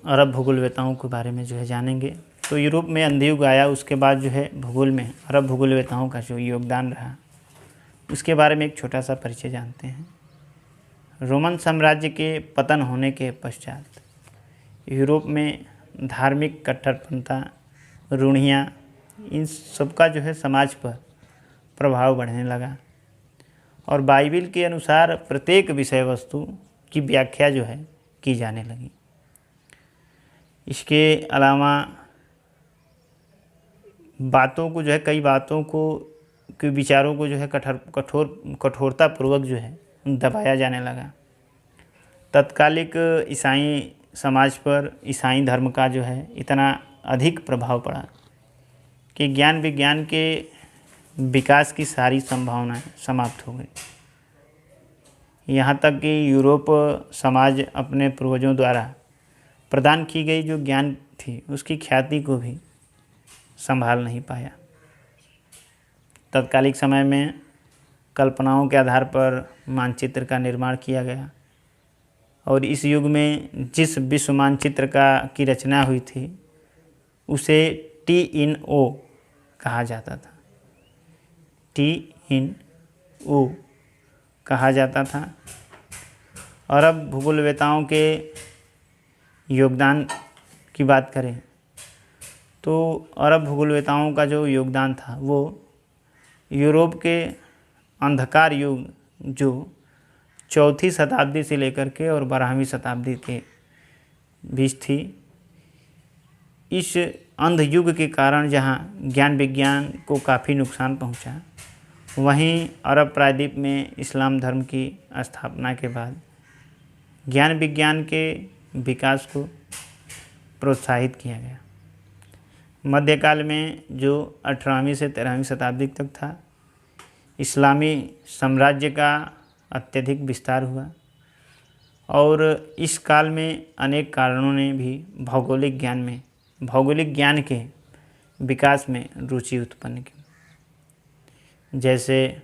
अरब भूगोलवेताओं के बारे में जो है जानेंगे। तो यूरोप में अंधे युग आया, उसके बाद जो है भूगोल में अरब भूगोलवेताओं का जो योगदान रहा उसके बारे में एक छोटा सा परिचय जानते हैं। रोमन साम्राज्य के पतन होने के पश्चात यूरोप में धार्मिक कट्टरपंथा, रूढ़ियाँ, इन सबका जो है समाज पर प्रभाव बढ़ने लगा और बाइबिल के अनुसार प्रत्येक विषय वस्तु की व्याख्या जो है की जाने लगी। इसके अलावा बातों को जो है, कई बातों को के विचारों को जो है कठोरतापूर्वक जो है दबाया जाने लगा। तत्कालिक ईसाई समाज पर ईसाई धर्म का जो है इतना अधिक प्रभाव पड़ा कि ज्ञान विज्ञान के विकास की सारी संभावनाएं समाप्त हो गई। यहाँ तक कि यूरोप समाज अपने पूर्वजों द्वारा प्रदान की गई जो ज्ञान थी उसकी ख्याति को भी संभाल नहीं पाया। तत्कालिक समय में कल्पनाओं के आधार पर मानचित्र का निर्माण किया गया और इस युग में जिस विश्व मानचित्र की रचना हुई थी उसे TINO कहा जाता था। TINO कहा जाता था। अरब भूगोलवेताओं के योगदान की बात करें तो अरब भूगोलवेताओं का जो योगदान था वो यूरोप के अंधकार युग जो 4वीं शताब्दी से लेकर के और 12वीं शताब्दी के बीच थी, इस अंध युग के कारण जहाँ ज्ञान विज्ञान को काफ़ी नुकसान पहुँचा, वहीं अरब प्रायद्वीप में इस्लाम धर्म की स्थापना के बाद ज्ञान विज्ञान के विकास को प्रोत्साहित किया गया। मध्यकाल में जो 18वीं से 13वीं शताब्दी तक था, इस्लामी साम्राज्य का अत्यधिक विस्तार हुआ और इस काल में अनेक कारणों ने भी भौगोलिक ज्ञान के विकास में रुचि उत्पन्न की। जैसे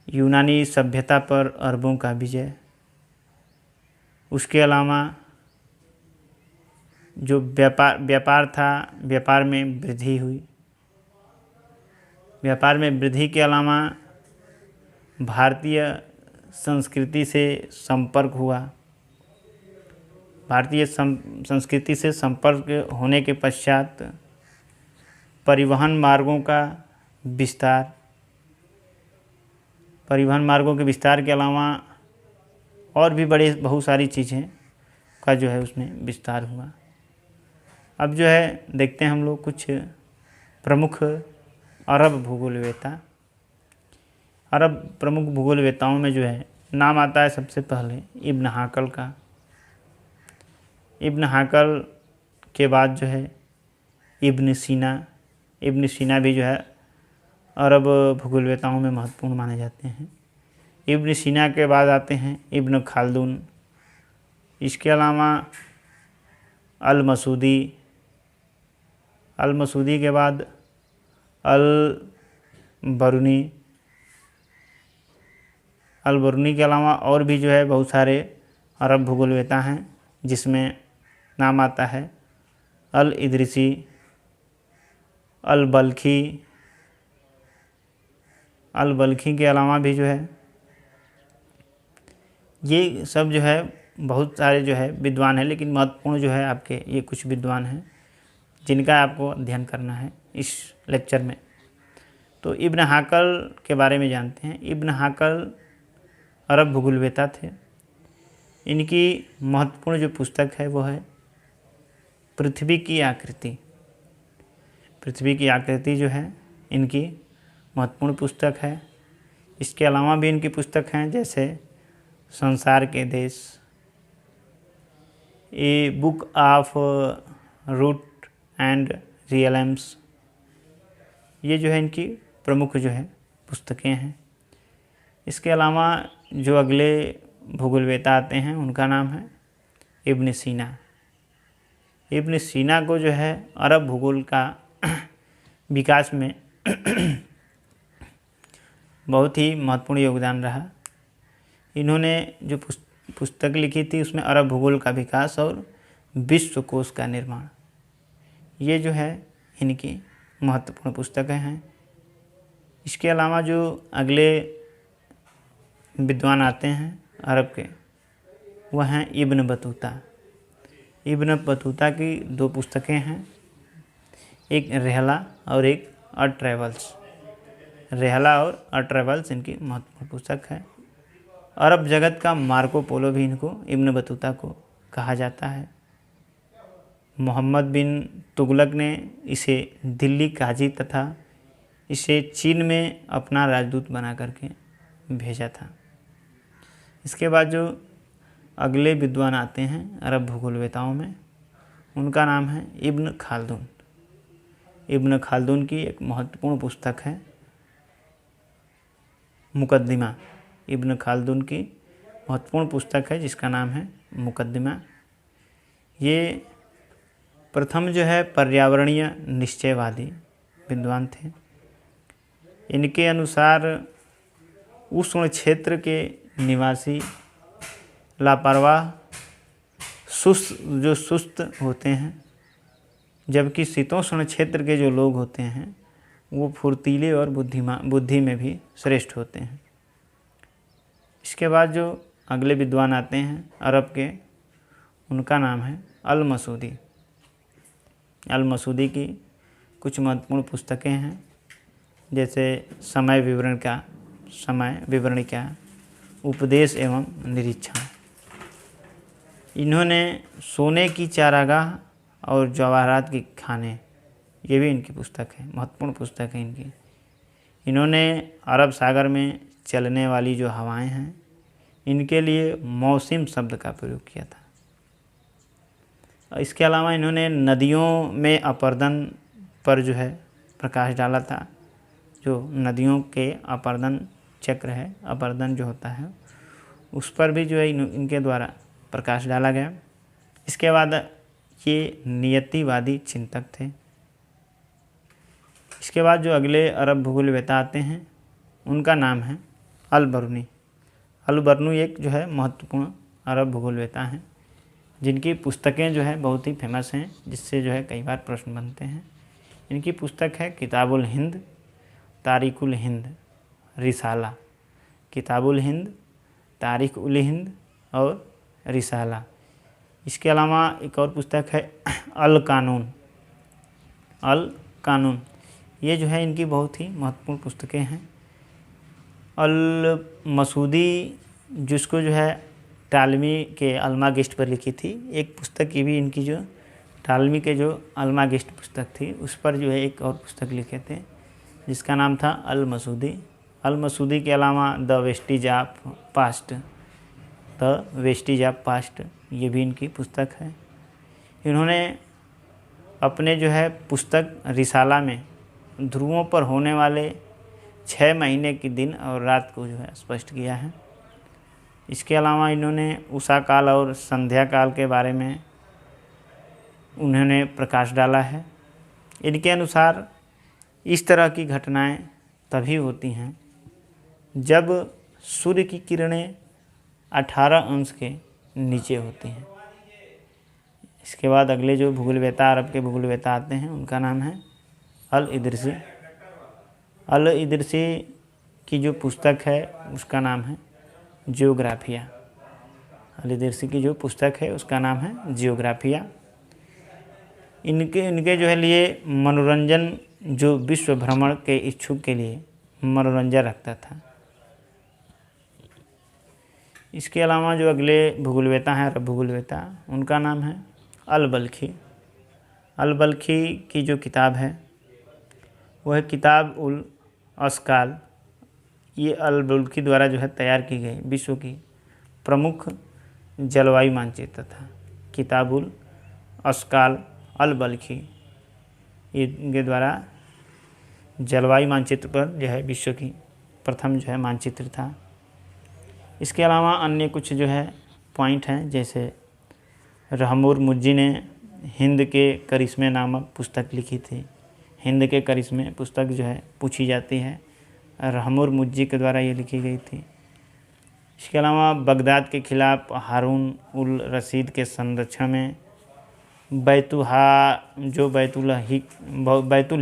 यूनानी सभ्यता पर अरबों का विजय, उसके अलावा जो व्यापार था, व्यापार में वृद्धि हुई। व्यापार में वृद्धि के अलावा भारतीय संस्कृति से संपर्क हुआ। भारतीय संस्कृति से संपर्क होने के पश्चात परिवहन मार्गों के विस्तार के अलावा और भी बहुत सारी चीज़ें का जो है उसमें विस्तार हुआ। अब जो है देखते हैं हम लोग कुछ प्रमुख अरब प्रमुख भूगोलवेताओं में जो है नाम आता है सबसे पहले इब्न हाकल का। इब्न हाकल के बाद जो है इब्न सीना भी जो है अरब भूगोलवेताओं में महत्वपूर्ण माने जाते हैं। इब्न सीना के बाद आते हैं इब्न खालदून। इसके अलावा अल मसूदी के बाद अल बरूनी के अलावा और भी जो है बहुत सारे अरब भूगोलवेता हैं, जिसमें नाम आता है अल इदरिसी, अल बल्खी के अलावा भी जो है ये सब जो है बहुत सारे जो है विद्वान हैं, लेकिन महत्वपूर्ण जो है आपके ये कुछ विद्वान हैं जिनका आपको अध्ययन करना है इस लेक्चर में। तो इब्न हाकल के बारे में जानते हैं। इब्न हाकल अरब भूगोलवेता थे। इनकी महत्वपूर्ण जो पुस्तक है वो है पृथ्वी की आकृति। पृथ्वी की आकृति जो है इनकी महत्वपूर्ण पुस्तक है। इसके अलावा भी इनकी पुस्तक हैं जैसे संसार के देश, a book of root and realms, ये जो है इनकी प्रमुख जो है पुस्तकें हैं। इसके अलावा जो अगले भूगोलवेता आते हैं उनका नाम है इब्न सीना। इब्न सीना को जो है अरब भूगोल का विकास में बहुत ही महत्वपूर्ण योगदान रहा। इन्होंने जो पुस्तक लिखी थी उसमें अरब भूगोल का विकास और विश्वकोश का निर्माण। ये जो है इनकी महत्वपूर्ण पुस्तकें हैं। इसके अलावा जो अगले विद्वान आते हैं अरब के, वह हैं इब्न बतूता। इब्न बतूता की 2 पुस्तकें हैं, एक रेहला और एक अ ट्रैवल्स। रेहला और अ ट्रैवल्स इनकी महत्वपूर्ण पुस्तक है। अरब जगत का मार्को पोलो भी इनको, इब्न बतूता को कहा जाता है। मोहम्मद बिन तुगलक ने इसे दिल्ली काजी तथा इसे चीन में अपना राजदूत बना करके भेजा था। इसके बाद जो अगले विद्वान आते हैं अरब भूगोलवेताओं में, उनका नाम है इब्न खालदून। इब्न खालदून की एक महत्वपूर्ण पुस्तक है मुकद्दिमा। इब्न खालदून की महत्वपूर्ण पुस्तक है जिसका नाम है मुकद्दिमा। ये प्रथम जो है पर्यावरणीय निश्चयवादी विद्वान थे। इनके अनुसार उष्ण क्षेत्र के निवासी लापरवाह सुस्त होते हैं, जबकि शीतोष्ण क्षेत्र के जो लोग होते हैं वो फुर्तीले और बुद्धि में भी श्रेष्ठ होते हैं। इसके बाद जो अगले विद्वान आते हैं अरब के, उनका नाम है अल मसूदी। अल मसूदी की कुछ महत्वपूर्ण पुस्तकें हैं, जैसे समय विवरणिका, उपदेश एवं निरीक्षण। इन्होंने सोने की चारागाह और जवाहरात की खाने, ये भी इनकी पुस्तक है, महत्वपूर्ण पुस्तक है इनकी। इन्होंने अरब सागर में चलने वाली जो हवाएं हैं, इनके लिए मौसम शब्द का प्रयोग किया था। इसके अलावा इन्होंने नदियों में अपर्दन पर जो है प्रकाश डाला था। जो नदियों के अपर्दन चक्र है, अपर्दन जो होता है, उस पर भी जो है इनके द्वारा प्रकाश डाला गया। इसके बाद ये नियतिवादी चिंतक थे। इसके बाद जो अगले अरब भूगोलवेता आते हैं, उनका नाम है अल बरूनी। अल बरूनी एक जो है महत्वपूर्ण अरब भूगोलवेता हैं, जिनकी पुस्तकें जो है बहुत ही फेमस हैं, जिससे जो है कई बार प्रश्न बनते हैं। इनकी पुस्तक है किताबुल हिंद, तारीखुल हिंद, रिसाला। किताबुल हिंद, तारीख उल हिंद और रिसाला। इसके अलावा एक और पुस्तक है अल कानून। अल कानून ये जो है इनकी बहुत ही महत्वपूर्ण पुस्तकें हैं। अल मसूदी, जिसको जो है टालमी के अल्मागिस्ट पर लिखी थी, एक पुस्तक की भी इनकी जो टालमी के जो अल्मागिस्ट पुस्तक थी, उस पर जो है एक और पुस्तक लिखे थे जिसका नाम था अल मसूदी। अल मसूदी के अलावा द वेस्टिज ऑफ पास्ट, ये भी इनकी पुस्तक है। इन्होंने अपने जो है पुस्तक रिसाला में ध्रुवों पर होने वाले 6 महीने की दिन और रात को जो है स्पष्ट किया है। इसके अलावा इन्होंने उषा काल और संध्या काल के बारे में उन्होंने प्रकाश डाला है। इनके अनुसार इस तरह की घटनाएं तभी होती हैं जब सूर्य की किरणें 18 अंश के नीचे होती हैं। इसके बाद अगले जो भूगोलवेता अरब के भूगोलवेता आते हैं, उनका नाम है अल इदरसी। अल इदरसी की जो पुस्तक है उसका नाम है जियोग्राफिया। अल इदरसी की जो पुस्तक है उसका नाम है जियोग्राफिया। इनके जो है लिए मनोरंजन, जो विश्व भ्रमण के इच्छुक के लिए मनोरंजन रखता था। इसके अलावा जो अगले भूगोलवेता हैं अरब भूगोलवेता, उनका नाम है अल बल्खी। अल बल्खी की जो किताब है वह किताब उल अस्काल, ये अल बल्खी द्वारा जो है तैयार की गई विश्व की प्रमुख जलवायु मानचित्र था। किताबुल अस्काल अल बल्खी, इनके द्वारा जलवायु मानचित्र पर जो है विश्व की प्रथम जो है मानचित्र था। इसके अलावा अन्य कुछ जो है पॉइंट हैं, जैसे रहमुर मुज्जी ने हिंद के करिश्मे नामक पुस्तक लिखी थी। हिंद के करिश्मे पुस्तक जो है पूछी जाती है, रहमुर मुज्जी के द्वारा ये लिखी गई थी। इसके अलावा बगदाद के खिलाफ हारून उल रशीद के संरक्षण में बैतुल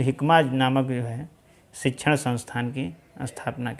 हिकमा नामक जो है शिक्षण संस्थान की स्थापना की।